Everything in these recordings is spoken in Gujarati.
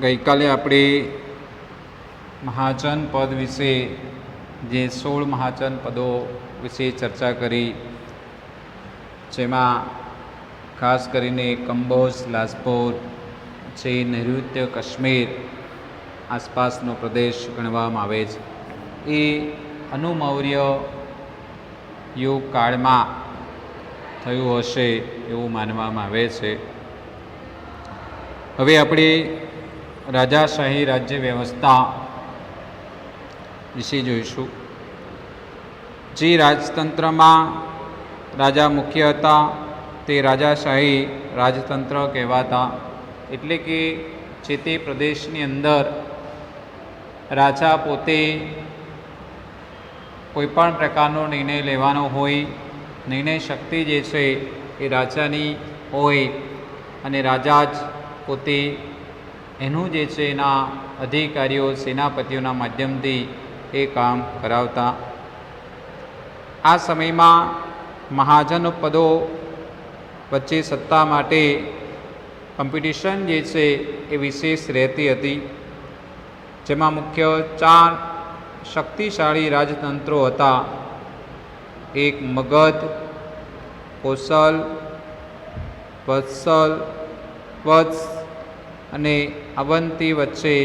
ગઈકાલે આપણે મહાજન પદ વિશે જે 16 મહાજન પદો વિશે ચર્ચા કરી, જેમાં ખાસ કરીને કંબોજ, લાજપોર જે નૈઋત્ય કાશ્મીર આસપાસનો પ્રદેશ ગણવામાં આવે છે, એ અનુમૌર્ય યુગ કાળમાં થયું હશે એવું માનવામાં આવે છે. હવે આપણે રાજાશાહી રાજ્ય વ્યવસ્થા વિશે જોઈશું. જે રાજતંત્રમાં રાજા મુખ્ય હતા તે રાજાશાહી રાજતંત્ર કહેવાતા. એટલે કે જે તે પ્રદેશની અંદર રાજા પોતે કોઈપણ પ્રકારનો નિર્ણય લેવાનો હોય, નિર્ણય શક્તિ જે છે એ રાજાની હોય અને રાજા જ પોતે એનું જે છે એના અધિકારીઓ, સેનાપતિઓના માધ્યમથી એ કામ કરાવતા. આ સમયમાં મહાજન પદો વચ્ચે સત્તા માટે કોમ્પિટિશન જે છે એ વિશેષ રહેતી હતી, જેમાં મુખ્ય 4 શક્તિશાળી રાજતંત્રો હતા. એક મગધ, કોસલ, વત્સ અને અવંતી વચ્ચે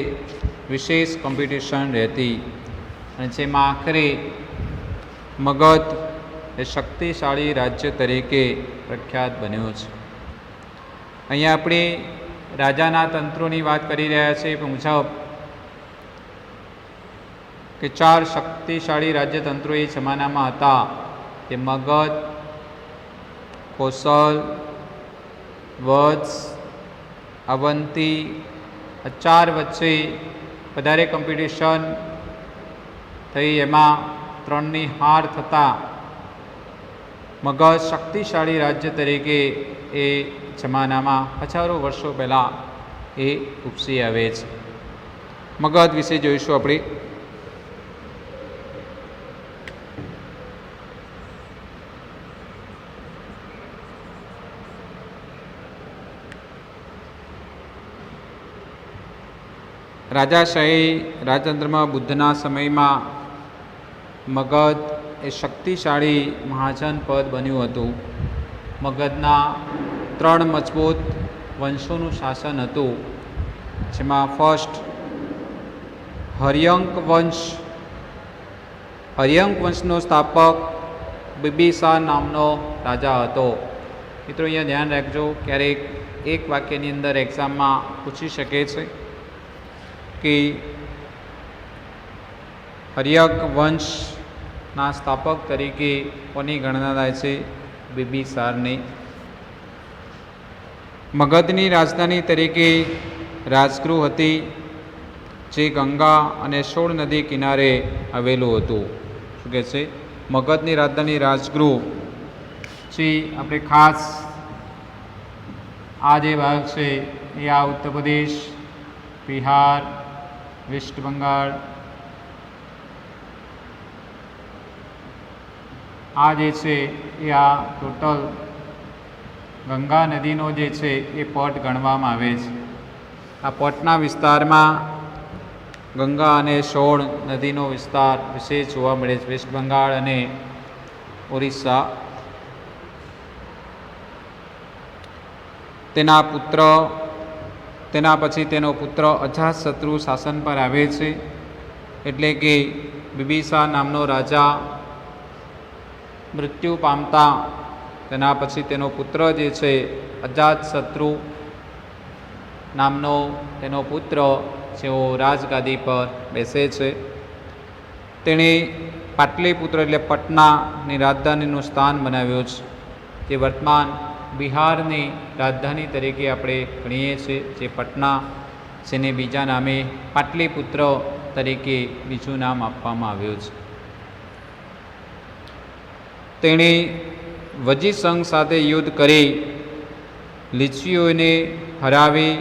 વિશેષ કોમ્પિટિશન રહેતી, અને જેમાં આખરે મગધ એ શક્તિશાળી રાજ્ય તરીકે પ્રખ્યાત બન્યો છે. અહીંયા આપણે રાજાના તંત્રોની વાત કરી રહ્યા છીએ એ મુજબ કે 4 શક્તિશાળી રાજ્યતંત્રો એ જમાનામાં હતા. તે મગધ, કોસલ, વત્સ, અવંતી. આ 4 વચ્ચે વધારે કોમ્પિટિશન થઈ, એમાં 3ની હાર થતાં મગધ શક્તિશાળી રાજ્ય તરીકે એ જમાનામાં હજારો વર્ષો પહેલાં એ ઉપસી આવે છે. મગધ વિશે જોઈશું આપણે. રાજાશાહી રાજતંત્રમાં બુદ્ધના સમયમાં મગધ એ શક્તિશાળી મહાજન પદ બન્યું હતું. મગધના 3 મજબૂત વંશોનું શાસન હતું, જેમાં ફર્સ્ટ હર્યંક વંશનો સ્થાપક બિંબિસાર નામનો રાજા હતો. મિત્રો અહીંયા ધ્યાન રાખજો, ક્યારેક એક વાક્યની અંદર એક્ઝામમાં પૂછી શકે છે કે હર્યક વંશના સ્થાપક તરીકે કોની ગણના થાય છે? બિંબિસારની. મગધની રાજધાની તરીકે રાજગૃહ હતી, જે ગંગા અને સોળ નદી કિનારે આવેલું હતું. શું કહે છે? મગધની રાજધાની રાજગૃહ. જે આપણે ખાસ આ જે ભાગ છે એ આ ઉત્તર પ્રદેશ, બિહાર, વેસ્ટ બંગાળ, આ જે છે એ આ ટોટલ ગંગા નદીનો જે છે એ પટ ગણવામાં આવે છે. આ પટના વિસ્તારમાં ગંગા અને સોળ નદીનો વિસ્તાર વિશેષ જોવા મળે છે. વેસ્ટ બંગાળ અને ઓરિસ્સા. તેના પછી તેનો પુત્ર અજાતશત્રુ શાસન પર આવે છે. એટલે કે બિંબિસાર નામનો રાજા મૃત્યુ પામતા તેના પછી તેનો પુત્ર જે છે અજાતશત્રુ નામનો તેનો પુત્ર જેઓ રાજગાદી પર બેસે છે. તેણે પાટલીપુત્ર એટલે પટનાની રાજધાનીનું સ્થાન બનાવ્યું છે, જે વર્તમાન બિહારની રાજધાની તરીકે આપણે ગણીએ છીએ. જે પટના, જેને બીજા નામે પાટલીપુત્ર તરીકે બીજું નામ આપવામાં આવ્યું છે. તેણે વજીસંઘ સાથે યુદ્ધ કરી લીચ્છવીઓને હરાવી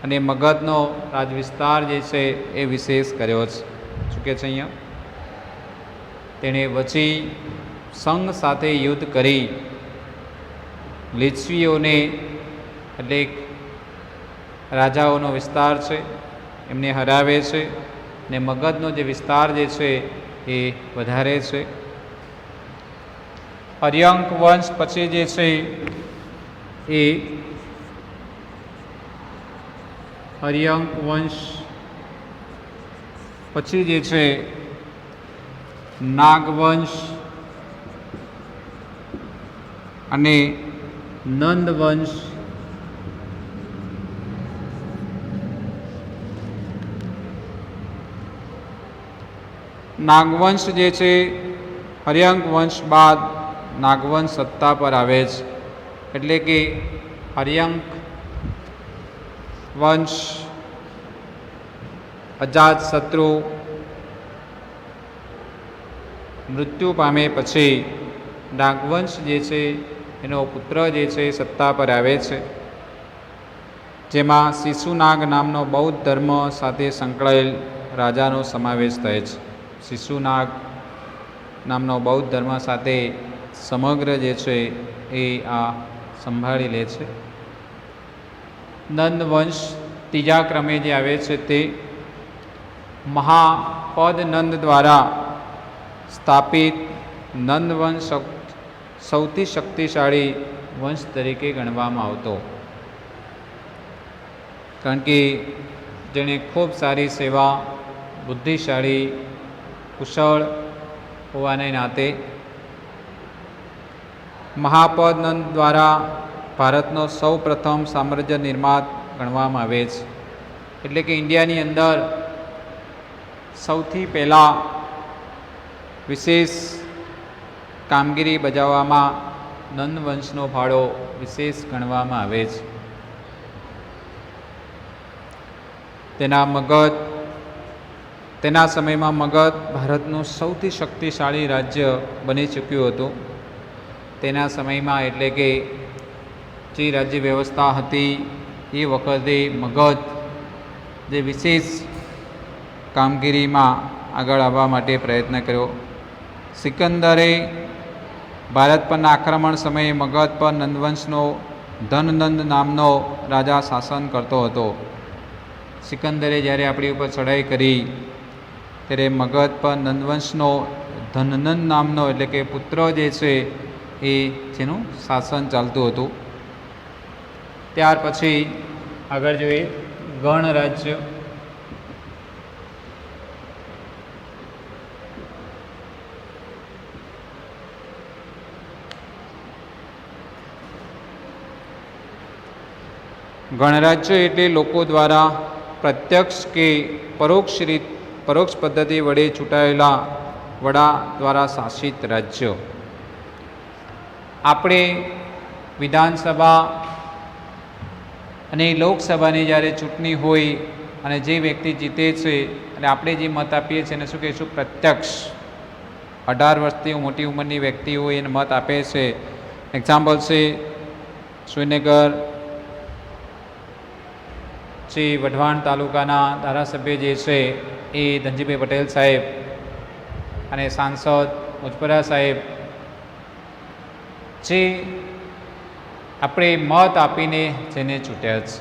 અને મગધનો રાજવિસ્તાર જે છે એ વિશેષ કર્યો છે. શું કહે છે અહીંયા? તેણે વજી સંઘ સાથે યુદ્ધ કરી લીચ્છવીઓને એટલે રાજાઓનો વિસ્તાર છે એમને હરાવે છે ને મગધનો જે વિસ્તાર જે છે એ વધારે છે. અર્યંક વંશ પછી જે છે એ અર્યંક વંશ પછી જે છે નાગવંશ અને નંદવંશ નાગવંશ જે છે હર્યંક વંશ બાદ નાગવંશ સત્તા પર આવે છે. એટલે કે હર્યંક વંશ અજાતશત્રુ મૃત્યુ પામે પછી નાગવંશ જે છે એનો પુત્ર જે છે સત્તા પર આવે છે, જેમાં શિશુનાગ નામનો બૌદ્ધ ધર્મ સાથે સંકળાયેલ રાજાનો સમાવેશ થાય છે. શિશુનાગ નામનો બૌદ્ધ ધર્મ સાથે સમગ્ર જે છે એ આ સંભાળી લે છે. નંદવંશ ત્રીજા ક્રમે જે આવે છે તે મહાપદ નંદ દ્વારા સ્થાપિત નંદવંશ સૌથી શક્તિશાળી વંશ તરીકે ગણવામાં આવતો, કારણ કે જેણે ખૂબ સારી સેવા, બુદ્ધિશાળી, કુશળ હોવાને નાતે મહાપદ નંદ દ્વારા ભારતનો સૌ પ્રથમ સામ્રાજ્ય નિર્માત ગણવામાં આવે છે. એટલે કે ઇન્ડિયાની અંદર સૌથી પહેલાં વિશેષ કામગીરી બજાવવામાં નંદવંશનો ફાળો વિશેષ ગણવામાં આવે છે. તેના સમયમાં મગધ ભારતનું સૌથી શક્તિશાળી રાજ્ય બની ચૂક્યું હતું. તેના સમયમાં એટલે કે જે રાજ્ય વ્યવસ્થા હતી એ વખતે મગધ જે વિશેષ કામગીરીમાં આગળ આવવા માટે પ્રયત્ન કર્યો. સિકંદરે ભારત પરના આક્રમણ સમયે મગધ પર નંદવંશનો ધનનંદ નામનો રાજા શાસન કરતો હતો. સિકંદરે જ્યારે આપણી ઉપર ચઢાઈ કરી ત્યારે મગધ પર નંદવંશનો ધનનંદ નામનો એટલે કે પુત્ર જે છે એ જેનું શાસન ચાલતું હતું. ત્યાર પછી આગળ જોઈએ ગણ રાજ્ય. ગણરાજ્ય એટલે લોકો દ્વારા પ્રત્યક્ષ કે પરોક્ષ પદ્ધતિ વડે ચૂંટાયેલા વડા દ્વારા શાસિત રાજ્ય. આપણે વિધાનસભા અને લોકસભાની જ્યારે ચૂંટણી હોય અને જે વ્યક્તિ જીતે છે અને આપણે જે મત આપીએ છીએ એને શું કહીશું? પ્રત્યક્ષ. 18 વર્ષથી મોટી ઉંમરની વ્યક્તિ હોય એને મત આપે છે. એક્ઝામ્પલ છે સુરેન્દ્રનગર જે વઢવાણ તાલુકાના ધારાસભ્ય જે છે એ ધનજીભાઈ પટેલ સાહેબ અને સાંસદ મુજપરા સાહેબ, જે આપણે મત આપીને જેને ચૂંટ્યા છે.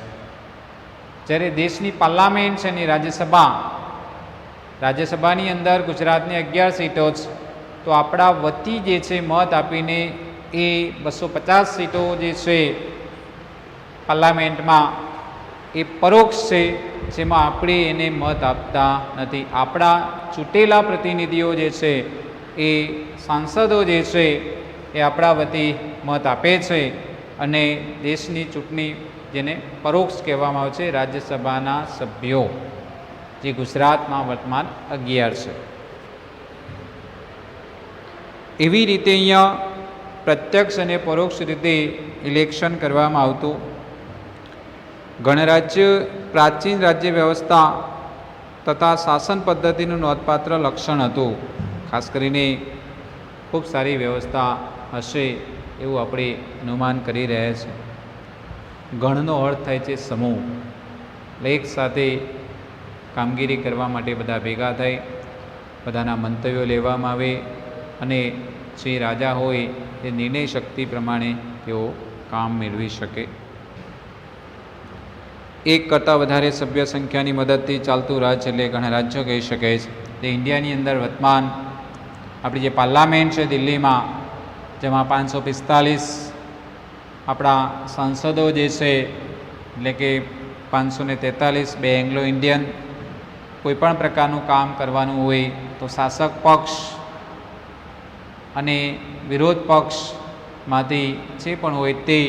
જ્યારે દેશની પાર્લામેન્ટ છે એની રાજ્યસભાની અંદર ગુજરાતની 11 સીટો છે, તો આપણા વતી જે છે મત આપીને એ 250 સીટો જે છે પાર્લામેન્ટમાં એ પરોક્ષ છે, જેમાં આપણે એને મત આપતા નથી. આપણા ચૂંટેલા પ્રતિનિધિઓ જે છે એ સાંસદો જે છે એ આપણા વતી મત આપે છે અને દેશની ચૂંટણી જેને પરોક્ષ કહેવામાં આવે છે, રાજ્યસભાના સભ્યો જે ગુજરાતમાં વર્તમાન 11 છે. એવી રીતે અહીંયા પ્રત્યક્ષ અને પરોક્ષ રીતે ઇલેક્શન કરવામાં આવતું. ગણરાજ્ય પ્રાચીન રાજ્ય વ્યવસ્થા તથા શાસન પદ્ધતિનું નોંધપાત્ર લક્ષણ હતું. ખાસ કરીને ખૂબ સારી વ્યવસ્થા હશે એવું આપણે અનુમાન કરી રહ્યા છીએ. ગણનો અર્થ થાય છે સમૂહ, એટલે એક સાથે કામગીરી કરવા માટે બધા ભેગા થાય, બધાના મંતવ્યો લેવામાં આવે અને જે રાજા હોય એ નિર્ણય શક્તિ પ્રમાણે તેઓ કામ મેળવી શકે. એક કરતાં વધારે સભ્ય સંખ્યાની મદદથી ચાલતું રાજ્ય એટલે ગણરાજ્ય કહી શકાય છે. તે ઇન્ડિયાની અંદર વર્તમાન આપણી જે પાર્લામેન્ટ છે દિલ્હીમાં, જેમાં 545 આપણા સાંસદો જે છે, એટલે કે 543 બે એંગ્લો ઇન્ડિયન. કોઈપણ પ્રકારનું કામ કરવાનું હોય તો શાસક પક્ષ અને વિરોધ પક્ષમાંથી જે પણ હોય તે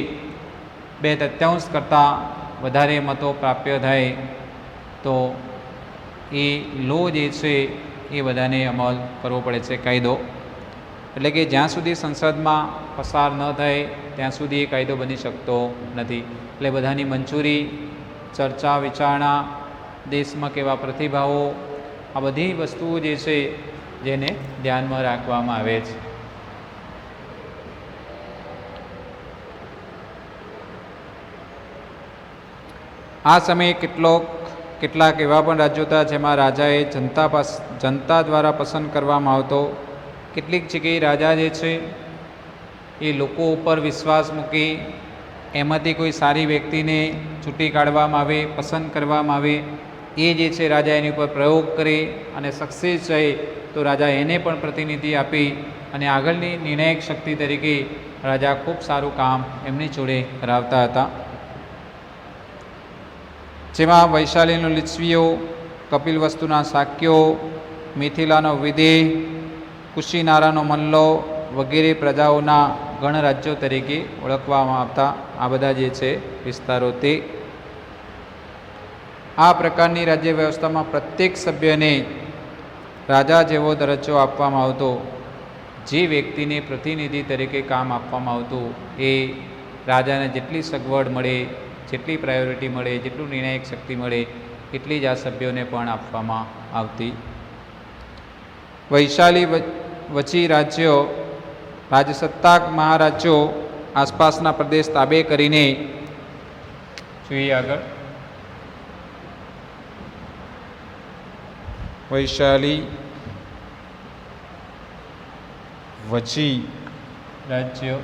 2/3 કરતાં વધારે મતો પ્રાપ્ય થાય તો એ લો જે છે એ બધાને અમલ કરવો પડે છે, કાયદો. એટલે કે જ્યાં સુધી સંસદમાં પસાર ન થાય ત્યાં સુધી એ કાયદો બની શકતો નથી. એટલે બધાની મંજૂરી, ચર્ચા વિચારણા, દેશમાં કેવા પ્રતિભાવો, આ બધી વસ્તુઓ જે છે જેને ધ્યાનમાં રાખવામાં આવે છે. આ સમયે કેટલાક એવા પણ રાજ્યો હતા જેમાં રાજાએ જનતા દ્વારા પસંદ કરવામાં આવતો. કેટલીક જગ્યાએ રાજા જે છે એ લોકો ઉપર વિશ્વાસ મૂકી એમાંથી કોઈ સારી વ્યક્તિને ચૂંટી કાઢવામાં આવે, પસંદ કરવામાં આવે. એ જે છે રાજા એની ઉપર પ્રયોગ કરે અને સક્સેસ જાય તો રાજા એને પણ પ્રતિનિધિ આપી અને આગળની નિર્ણાયક શક્તિ તરીકે રાજા ખૂબ સારું કામ એમની જોડે કરાવતા હતા. જેમાં વૈશાલીનો લીછવીઓ, કપિલવસ્તુના શાક્યો, મિથિલાનો વિદેહ, કુશીનારાનો મલ્લો વગેરે પ્રજાઓના ગણરાજ્યો તરીકે ઓળખવામાં આવતા આ બધા જે છે વિસ્તારો. તે આ પ્રકારની રાજ્ય વ્યવસ્થામાં પ્રત્યેક સભ્યને રાજા જેવો દરજ્જો આપવામાં આવતો. જે વ્યક્તિને પ્રતિનિધિ તરીકે કામ આપવામાં આવતું એ રાજાને જેટલી સગવડ મળે, જેટલી પ્રાયોરિટી મળે, જેટલું નિર્ણાયક શક્તિ મળે એટલી જ આ સભ્યોને પણ આપવામાં આવતી. વૈશાલી વચી રાજ્યો, રાજસત્તાક મહારાજ્યો આસપાસના પ્રદેશ તાબે કરીને, જોઈએ આગળ, વૈશાલી વચી રાજ્યો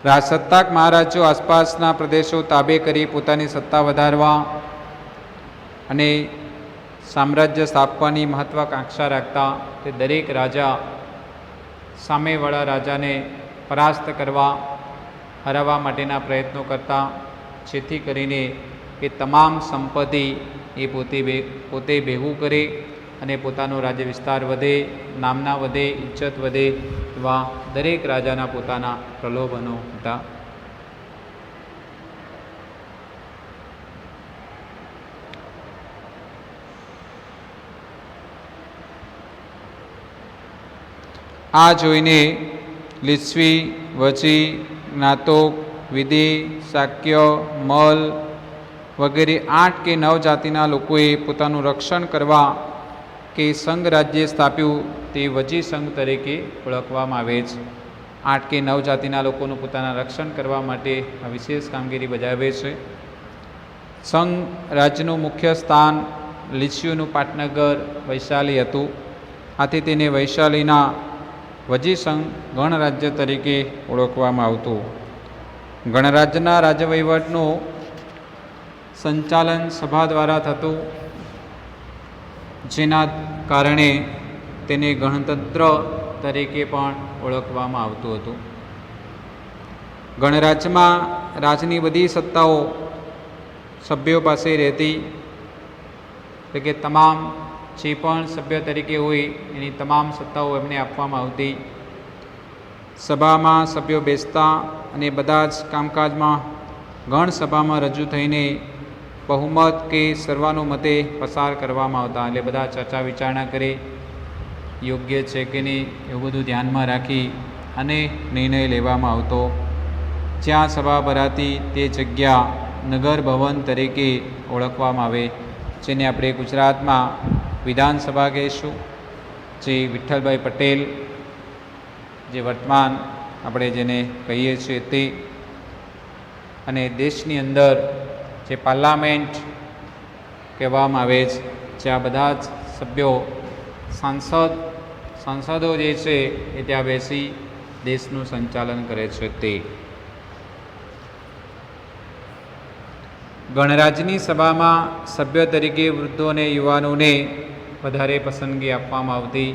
રાજસત્તાક મહારાજ્યો આસપાસના પ્રદેશો તાબે કરી પોતાની સત્તા વધારવા અને સામ્રાજ્ય સ્થાપવાની મહત્વાકાંક્ષા રાખતા. તે દરેક રાજા સામેવાળા રાજાને પરાસ્ત કરવા, હરાવવા માટેના પ્રયત્નો કરતા, જેથી કરીને એ તમામ સંપત્તિ એ પોતે ભેગું કરે અને પોતાનો રાજ્ય વિસ્તાર વધે, નામના વધે, ઇજ્જત વધે, એવા દરેક રાજાના પોતાના પ્રલોભનો હતા. આ જોઈને લીછવી, વચી, જ્ઞાતોક, વિદેહ, શાક્ય, મલ વગેરે 8 કે 9 જાતિના લોકોએ પોતાનું રક્ષણ કરવા કે સંઘ રાજ્ય સ્થાપ્યું તે વચી સંઘ તરીકે ઓળખવામાં આવે છે. 8 કે 9 જાતિના લોકોનું પોતાના રક્ષણ કરવા માટે આ વિશેષ કામગીરી બજાવે છે. સંઘ રાજ્યનું મુખ્ય સ્થાન લીછવીઓનું પાટનગર વૈશાલી હતું. આથી તેને વૈશાલીના વજી સંઘ ગણરાજ્ય તરીકે ઓળખવામાં આવતું. ગણરાજ્યના રાજ્યવહીવટનું સંચાલન સભા દ્વારા થતું, જેના કારણે તેને ગણતંત્ર તરીકે પણ ઓળખવામાં આવતું હતું. ગણરાજ્યમાં રાજની બધી સત્તાઓ સભ્યો પાસે રહેતી, એટલે કે તમામ જે પણ સભ્ય તરીકે હોય એની તમામ સત્તાઓ એમને આપવામાં આવતી. સભામાં સભ્યો બેસતા અને બધા જ કામકાજમાં ગણસભામાં રજૂ થઈને બહુમત કે સર્વાનુમતે પસાર કરવામાં આવતા. એટલે બધા ચર્ચા વિચારણા કરે, યોગ્ય છે કે નહીં એવું બધું ધ્યાનમાં રાખી અને નિર્ણય લેવામાં આવતો. જ્યાં સભા ભરાતી તે જગ્યા નગર ભવન તરીકે ઓળખવામાં આવે, જેને આપણે ગુજરાતમાં વિધાનસભા કહીશું. જે વિઠ્ઠલભાઈ પટેલ જે વર્તમાન આપણે જેને કહીએ છીએ તે, અને દેશની અંદર જે પાર્લામેન્ટ કહેવામાં આવે છે. જે આ બધા જ સભ્યો સાંસદો જે છે એ ત્યાં બેસી દેશનું સંચાલન કરે છે. તે ગણરાજ્યની સભામાં સભ્ય તરીકે વૃદ્ધો અને યુવાનોને વધારે પસંદગી આપવામાં આવતી.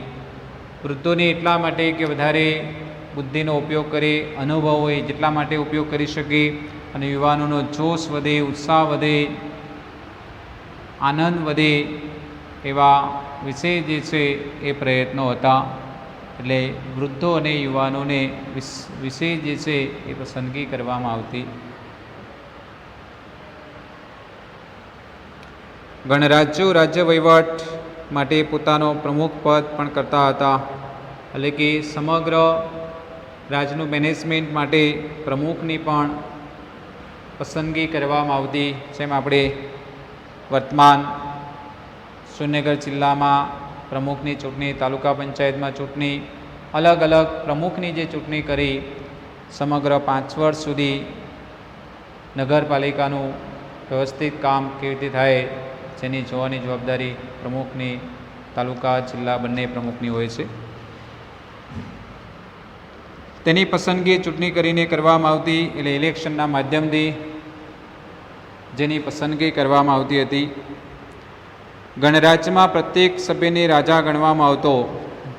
વૃદ્ધોને એટલા માટે કે વધારે બુદ્ધિનો ઉપયોગ કરે, અનુભવ હોય જેટલા માટે ઉપયોગ કરી શકે, અને યુવાનોનો જોશ વધે, ઉત્સાહ વધે, આનંદ વધે એવા વિશે જે છે એ પ્રયત્નો હતા. એટલે વૃદ્ધો અને યુવાનોને વિશે જે છે એ પસંદગી કરવામાં આવતી. ગણરાજ્યો રાજ્ય વહીવટ માટે પોતાનો પ્રમુખ પદ પણ કરતા હતા. એટલે કે સમગ્ર રાજ્યનું મેનેજમેન્ટ માટે પ્રમુખની પણ પસંદગી કરવામાં આવતી. જેમ આપણે વર્તમાન સુરેન્દ્રનગર જિલ્લામાં પ્રમુખની ચૂંટણી, તાલુકા પંચાયતમાં ચૂંટણી, અલગ અલગ પ્રમુખની જે ચૂંટણી કરી સમગ્ર 5 વર્ષ સુધી નગરપાલિકાનું વ્યવસ્થિત કામ કેવી રીતે થાય જેની જોવાની જવાબદારી પ્રમુખની, તાલુકા જિલ્લા બંને પ્રમુખની હોય છે. તેની પસંદગી ચૂંટણી કરીને કરવામાં આવતી. એટલે ઇલેક્શનના માધ્યમથી જેની પસંદગી કરવામાં આવતી હતી. ગણરાજ્યમાં પ્રત્યેક સભ્યને રાજા ગણવામાં આવતો.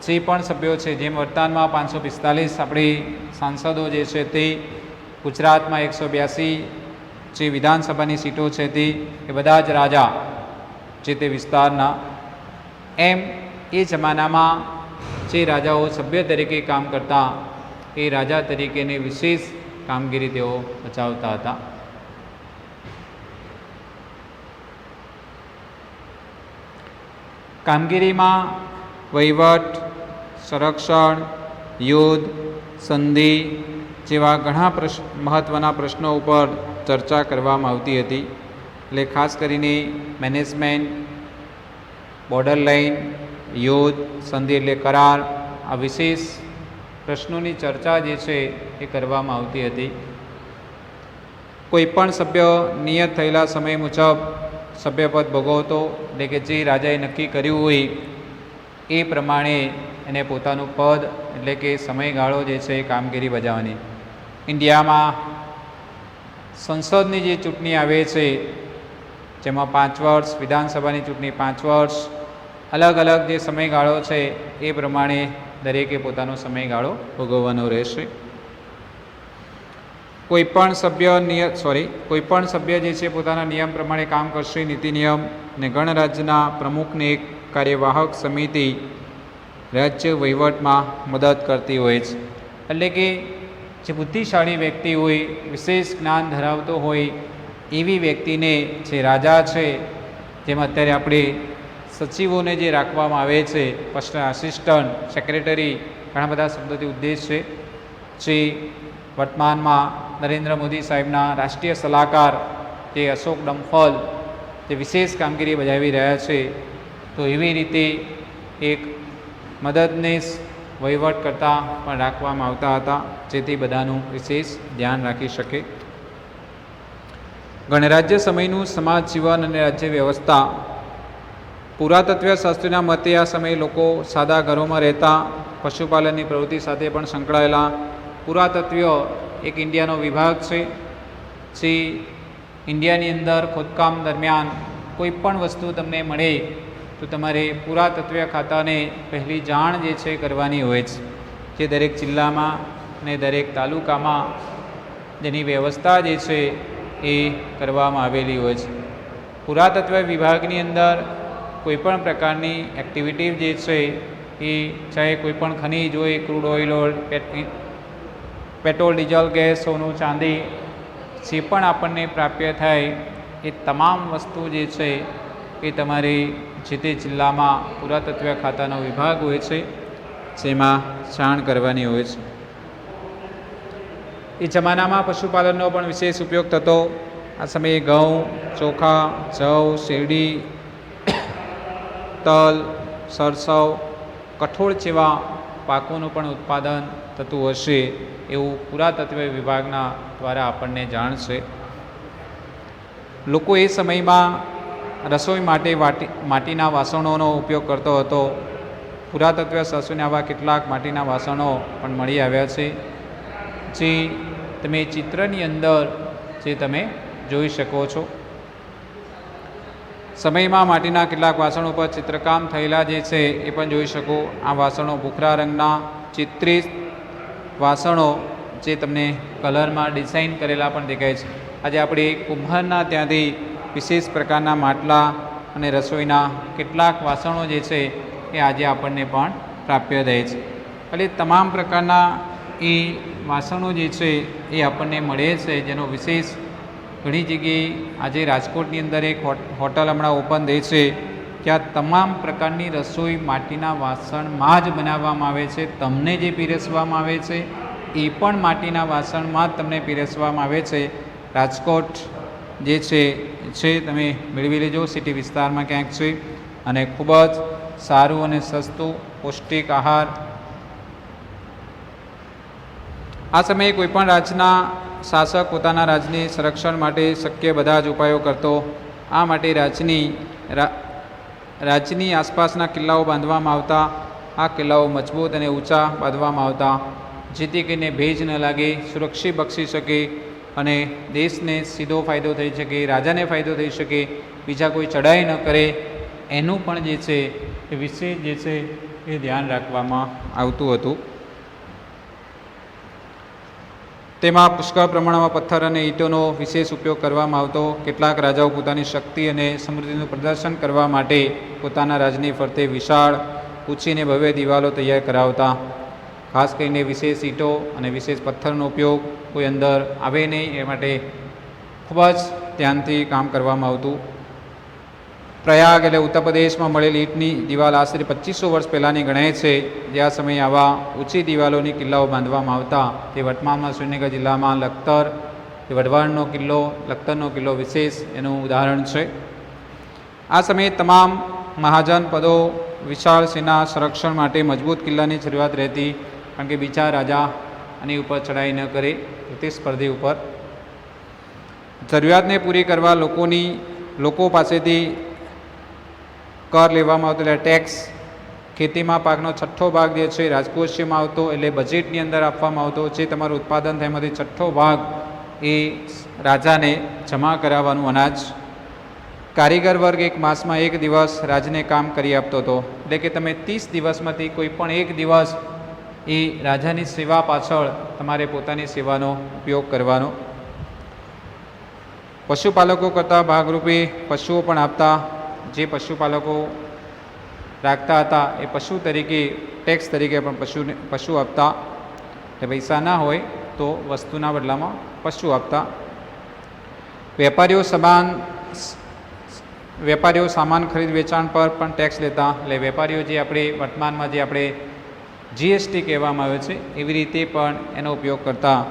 જે પણ સભ્યો છે, જેમ વર્તમાનમાં 545 આપણી સાંસદો જે છે તે, ગુજરાતમાં 182 જે વિધાનસભાની સીટો છે તે, એ બધા જ રાજા જે તે વિસ્તારના. એમ એ જમાનામાં જે રાજાઓ સભ્ય તરીકે કામ કરતા એ રાજા તરીકેની વિશેષ કામગીરી તેઓ બજાવતા હતા. કામગીરીમાં વહીવટ, સંરક્ષણ, યુદ્ધ, સંધિ જેવા ઘણા મહત્ત્વના પ્રશ્નો ઉપર ચર્ચા કરવામાં આવતી હતી. એટલે ખાસ કરીને મેનેજમેન્ટ, બોર્ડર લાઇન, યુદ્ધ, સંધિ એટલે કરાર, આ વિશેષ પ્રશ્નોની ચર્ચા જે છે એ કરવામાં આવતી હતી. કોઈપણ સભ્ય નિયત થયેલા સમય મુજબ સભ્યપદ ભોગવતો. એટલે કે જે રાજાએ નક્કી કર્યું હોય એ પ્રમાણે એને પોતાનું પદ એટલે કે સમયગાળો જે છે એ કામગીરી બજાવવાની. ઇન્ડિયામાં સંસદની જે ચૂંટણી આવે છે જેમાં 5 વર્ષ, વિધાનસભાની ચૂંટણી 5 વર્ષ, અલગ અલગ જે સમયગાળો છે એ પ્રમાણે દરેકે પોતાનો સમયગાળો ભોગવવાનો રહેશે. કોઈપણ સભ્ય જે છે પોતાના નિયમ પ્રમાણે કામ કરશે. નીતિ નિયમ અને ગણરાજ્યના પ્રમુખને એક કાર્યવાહક સમિતિ રાજ્ય વહીવટમાં મદદ કરતી હોય છે. એટલે કે જે બુદ્ધિશાળી વ્યક્તિ હોય, વિશેષ જ્ઞાન ધરાવતો હોય એવી વ્યક્તિને જે રાજા છે, જેમાં અત્યારે આપણે સચિવોને જે રાખવામાં આવે છે, પર્સનલ આસિસ્ટન્ટ, સેક્રેટરી, ઘણા બધા શબ્દોથી ઉદ્દેશ છે. જે વર્તમાનમાં નરેન્દ્ર મોદી સાહેબના રાષ્ટ્રીય સલાહકાર જે અશોક ડંફલ જે વિશેષ કામગીરી બજાવી રહ્યા છે, તો એવી રીતે એક મદદનીશ વહીવટ કરતાં પણ રાખવામાં આવતા હતા, જેથી બધાનું વિશેષ ધ્યાન રાખી શકે. ગણરાજ્ય સમયનું સમાજ જીવન અને રાજ્ય વ્યવસ્થા. પુરાતત્વ શાસ્ત્રીના મતે આ સમયે લોકો સાદા ઘરોમાં રહેતા, પશુપાલનની પ્રવૃત્તિ સાથે પણ સંકળાયેલા. પુરાતત્વ એક ઇન્ડિયાનો વિભાગ છે જે ઇન્ડિયાની અંદર ખોદકામ દરમિયાન કોઈ પણ વસ્તુ તમને મળે તો તમારે પુરાતત્વ ખાતાને પહેલી જાણ જે છે કરવાની હોય છે. જે દરેક જિલ્લામાં અને દરેક તાલુકામાં જેની વ્યવસ્થા જે છે એ કરવામાં આવેલી હોય છે. પુરાતત્વ વિભાગની અંદર કોઈપણ પ્રકારની એક્ટિવિટી જે છે એ ચાહે કોઈપણ ખનીજ હોય, ક્રૂડ ઓઇલ હોય, પેટ્રોલ, ડીઝલ, ગેસ, સોનું, ચાંદી, જે પણ આપણને પ્રાપ્ય થાય એ તમામ વસ્તુ જે છે એ તમારે જે તે જિલ્લામાં પુરાતત્વ ખાતાનો વિભાગ હોય છે જેમાં જાણ કરવાની હોય છે. એ જમાનામાં પશુપાલનનો પણ વિશેષ ઉપયોગ થતો. આ સમયે ઘઉં, ચોખા, જવ, શેરડી, તલ, સરસવ, કઠોળ જેવા પાકોનું પણ ઉત્પાદન થતું હશે એવું પુરાતત્વ વિભાગના દ્વારા આપણને જાણ છે. લોકો એ સમયમાં રસોઈ માટે માટીના વાસણોનો ઉપયોગ કરતો હતો. પુરાતત્વ શાસ્ત્રોને આવા કેટલાક માટીના વાસણો પણ મળી આવ્યા છે, જે તમે ચિત્રની અંદર જે તમે જોઈ શકો છો. સમયમાં માટીના કેટલાક વાસણો પર ચિત્રકામ થયેલા જે છે એ પણ જોઈ શકો. આ વાસણો ભૂખરા રંગના ચિત્રિત વાસણો જે તમને કલરમાં ડિઝાઇન કરેલા પણ દેખાય છે. આજે આપણે કુંભારના ત્યાંથી વિશેષ પ્રકારના માટલા અને રસોઈના કેટલાક વાસણો જે છે એ આજે આપણને પણ પ્રાપ્ય થાય છે. એટલે તમામ પ્રકારના એ વાસણો જે છે એ આપણને મળે છે, જેનો વિશેષ ઘણી જગ્યાએ આજે રાજકોટની અંદર એક હોટલ હમણાં ઓપન થઈ છે, ત્યાં તમામ પ્રકારની રસોઈ માટીના વાસણમાં જ બનાવવામાં આવે છે. તમને જે પીરસવામાં આવે છે એ પણ માટીના વાસણમાં જ તમને પીરસવામાં આવે છે. રાજકોટ જે છે તમે મેળવી લેજો, સિટી વિસ્તારમાં ક્યાંક છે, અને ખૂબ જ સારું અને સસ્તું પૌષ્ટિક આહાર. આ સમયે કોઈપણ રાજના શાસક પોતાના રાજની સંરક્ષણ માટે શક્ય બધા જ ઉપાયો કરતો. આ માટે રાજની આસપાસના કિલ્લાઓ બાંધવામાં આવતા. આ કિલ્લાઓ મજબૂત અને ઊંચા બાંધવામાં આવતા, જેથી કરીને ભેજ ન લાગે, સુરક્ષિત બક્ષી શકે અને દેશને સીધો ફાયદો થઈ શકે, રાજાને ફાયદો થઈ શકે, બીજા કોઈ ચડાઈ ન કરે, એનું પણ જે છે એ વિશેષ જે છે એ ધ્યાન રાખવામાં આવતું હતું. તેમાં પુષ્કળ પ્રમાણમાં પથ્થર અને ઈંટોનો વિશેષ ઉપયોગ કરવામાં આવતો. કેટલાક રાજાઓ પોતાની શક્તિ અને સમૃદ્ધિનું પ્રદર્શન કરવા માટે પોતાના રાજની ફરતે વિશાળ ઊંચીને ભવ્ય દિવાલો તૈયાર કરાવતા. ખાસ કરીને વિશેષ ઈંટો અને વિશેષ પથ્થરનો ઉપયોગ કોઈ અંદર આવે નહીં એ માટે ખૂબ જ ધ્યાનથી કામ કરવામાં આવતું. પ્રયાગ એટલે ઉત્તર પ્રદેશમાં મળેલી ઈંટની દિવાલ આશરે 2500 વર્ષ પહેલાંની ગણાય છે. જે આ સમયે આવા ઊંચી દિવાલોની કિલ્લાઓ બાંધવામાં આવતા. તે વર્તમાનમાં સુરેન્દ્રનગર જિલ્લામાં લખતર, તે વઢવાણનો કિલ્લો, લખતરનો કિલ્લો વિશેષ એનું ઉદાહરણ છે. આ સમયે તમામ મહાજન પદો વિશાળ સેના સંરક્ષણ માટે મજબૂત કિલ્લાની શરૂઆત રહેતી, કારણ કે બીજા રાજા આની ઉપર ચડાઈ ન કરે પ્રતિસ્પર્ધી ઉપર. જરૂરિયાતને પૂરી કરવા લોકો પાસેથી કર લેવામાં આવતો, એટલે ટેક્સ. ખેતીમાં પાકનો 6ઠ્ઠો ભાગ જે છે રાજકોષીયમાં આવતો, એટલે બજેટની અંદર આપવામાં આવતો. જે તમારું ઉત્પાદન થાય એમાંથી 6ઠ્ઠો ભાગ એ રાજાને જમા કરાવવાનું અનાજ. કારીગર વર્ગ એક માસમાં 1 દિવસ રાજને કામ કરી આપતો હતો, એટલે કે તમે 30 દિવસમાંથી કોઈ પણ 1 દિવસ એ રાજાની સેવા પાછળ તમારે પોતાની સેવાનો ઉપયોગ કરવાનો. પશુપાલકો કરતાં ભાગરૂપે પશુઓ પણ આપતા. જે પશુપાલકો રાખતા હતા એ પશુ તરીકે ટેક્સ તરીકે પણ પશુ આપતા. એટલે પૈસા ના હોય તો વસ્તુના બદલામાં પશુ આપતા. વેપારીઓ સામાન ખરીદ વેચાણ પર પણ ટેક્સ લેતા. એટલે વેપારીઓ જે આપણે વર્તમાનમાં જે આપણે જીએસટી કહેવામાં આવે છે એવી રીતે પણ એનો ઉપયોગ કરતા.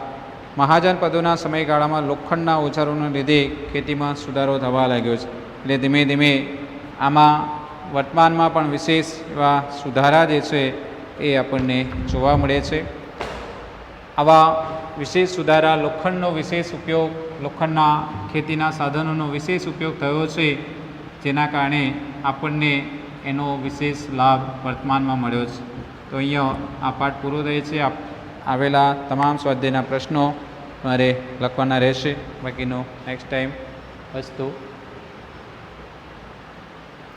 મહાજન પદોના સમયગાળામાં લોખંડના ઓજારોના લીધે ખેતીમાં સુધારો થવા લાગ્યો છે. એટલે ધીમે ધીમે આમાં વર્તમાનમાં પણ વિશેષ એવા સુધારા જે છે એ આપણને જોવા મળે છે. આવા વિશેષ સુધારા, લોખંડનો વિશેષ ઉપયોગ, લોખંડના ખેતીના સાધનોનો વિશેષ ઉપયોગ થયો છે, જેના કારણે આપણને એનો વિશેષ લાભ વર્તમાનમાં મળ્યો છે. તો અહીંયા આ પાઠ પૂરો થાય છે. આવેલા તમામ સ્વાધ્યાયના પ્રશ્નો મારે લખવાના રહેશે. બાકીનો નેક્સ્ટ ટાઈમ. અસ્તુ.